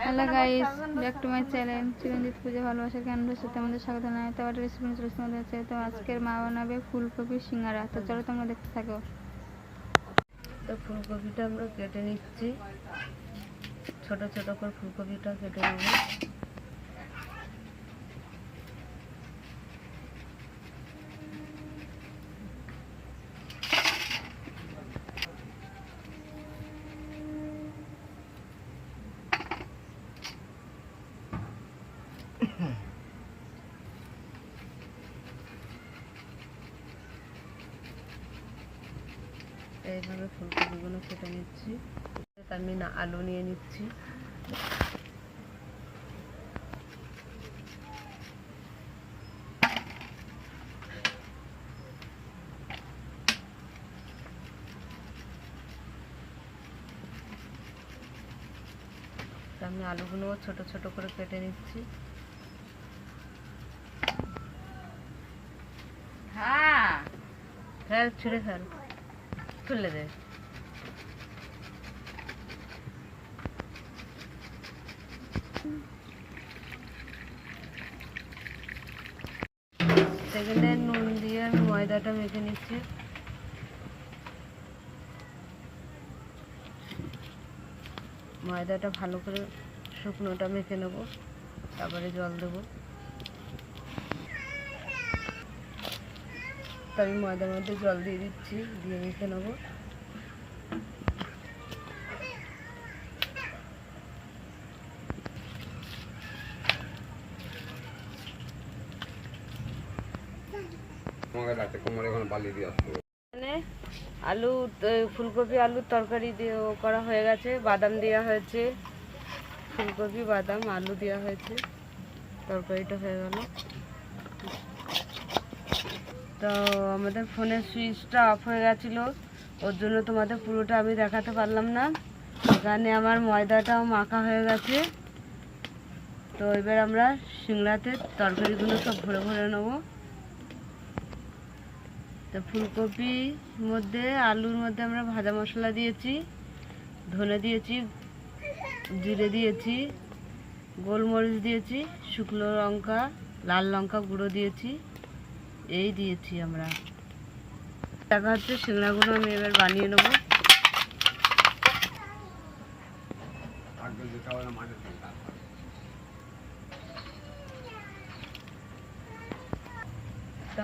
Hello guys, back to my channel Chiranjit Puja ভালোবাসার ক্যানভাসের সাথে আমাদের স্বাগত জানাই। তো একটা রেসিপি চলে তোমাদের হচ্ছে। তো আজকের মা বানাবে ফুলকপি সিঙ্গারা। তো চলো তোমরা দেখতে থাকো। তো ফুলকপিটা আমরা কেটে নিচ্ছি, ছোট ছোট করে ফুলকপিটা কেটে নেব। এইভাবে ফুলকপিগুলো কেটে নিচ্ছি। আমি আলু নিয়ে নিচ্ছি। আমি আলুগুলো ছোট ছোট করে কেটে নিচ্ছি। ফেল ছিঁড়ে ফেল, তুলে দে। সেখানে নুন দিয়ে আমি ময়দাটা মেখে নিচ্ছি। ময়দাটা ভালো করে শুকনোটা মেখে নেব, তারপরে জল দেবো। তো আমি ময়দার মধ্যে জল দিয়ে দিচ্ছি, দিয়ে মেখে নেবো। আলু ফুলকপি আলুর তরকারি দিয়ে করা হয়ে গেছে। বাদাম দেওয়া হয়েছে, ফুলকপি বাদাম আলু দেওয়া হয়েছে, তরকারিটা হয়ে গেল। তো আমাদের ফোনের সুইচটা অফ হয়ে গেছিলো, ওর জন্য তোমাদের পুরোটা আমি দেখাতে পারলাম না। এখানে আমার ময়দাটাও মাখা হয়ে গেছে। তো এবার আমরা সিংড়াতে তরকারিগুলো সব ভরে ভরে নেবো। তো ফুলকপির মধ্যে আলুর মধ্যে আমরা ভাজা মশলা দিয়েছি, ধনে দিয়েছি, জিরে দিয়েছি, গোলমরিচ দিয়েছি, শুকনো লঙ্কা, লাল লঙ্কা গুঁড়ো দিয়েছি, এই দিয়েছি আমরা। দেখা হচ্ছে সিংড়াগুলো আমি এবার বানিয়ে নেব।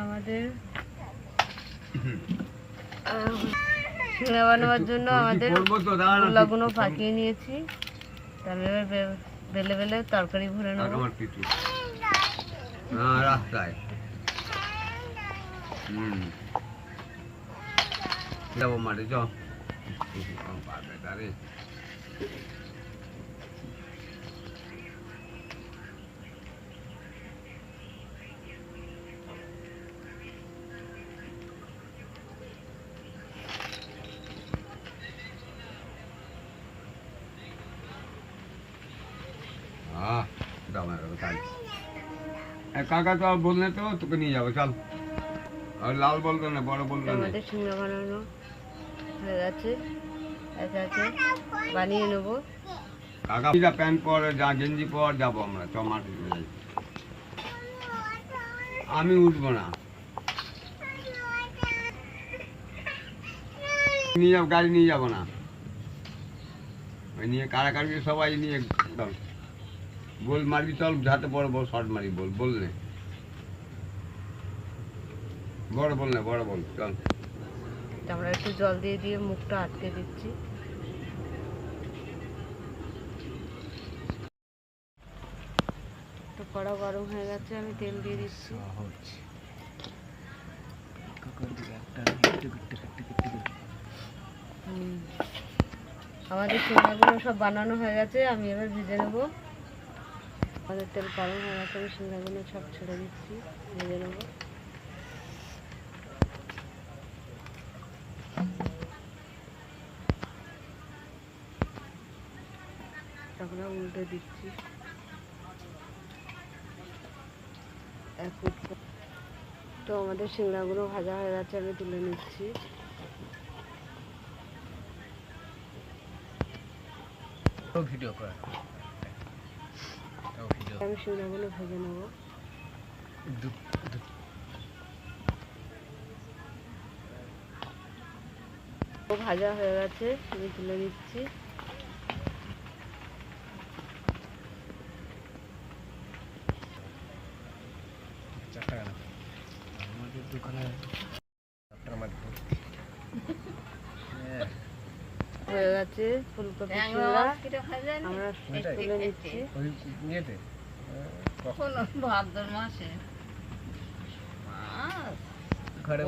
আমাদের সিঙ্গড়া বানাবার জন্য আমাদের গোলাগুলো পাকিয়ে নিয়েছি। তাহলে বেলে বেলে তরকারি ভরে নেব। রাস্তায় যাবো মাঠে যাও। কাকা তো বললে তো তোকে নিয়ে যাবো, চল। আর লাল বলতো না, বড় বলতো না। আমাদের সিঙ্গড়া বানানো হয়ে গেছে, বানিয়ে নেবো। কাকা যা প্যান্ট পর, যা গেঞ্জি পর, যাবো আমরা চমাট। আমি উঠবো না, নিয়ে যাবো, গাড়ি নিয়ে যাবো না। ওই নিয়ে কারাকারি সবাই নিয়ে গোল মারবি, চল যাতে বড় বড় শর্ট মারি। বললে বড় বল না, বড় বল, চল। আমরা একটু জল দিয়ে দিয়ে মুখটা আটকে দিচ্ছি। তো কড়া গরম হয়ে গেছে, আমি তেল দিয়ে দিচ্ছি। আমাদের সিঙ্গাগুলো সব বানানো হয়ে গেছে, আমি এবার ভেজে নেবো। আমাদের তেল গরম হয়ে গেছে, আমি সিঙ্গাগুলো সব ছেড়ে দিচ্ছি, ভেজে নেবো। তারপরে উল্টে দিচ্ছি। তো আমাদের সিঙ্গাগুলো ভাজা হয়ে গেছে, আমি তুলে নিচ্ছি। ভিডিও করা আমি শিঙাগুলো ভেজে নেবো। ভাজা হয়ে গেছে, আমি তুলে নিচ্ছি। আমাদের দোকানে হয়ে গেছে ফুলকপি শিঙাড়া, আমরা তুলে নিচ্ছি। ভাদ্র মাসে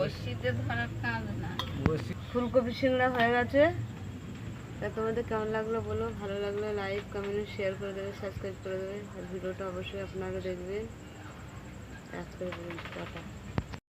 বসিতে ধরার কাজ না। ফুলকপি শিঙাড়া হয়ে গেছে। তা তোমাদের কেমন লাগলো বলো, ভালো লাগলে লাইক কমেন্ট শেয়ার করে দেবে, সাবস্ক্রাইব করে দেবে, আর ভিডিওটা অবশ্যই আপনারা দেখবেন। আজকের পর্যন্ত টাটা।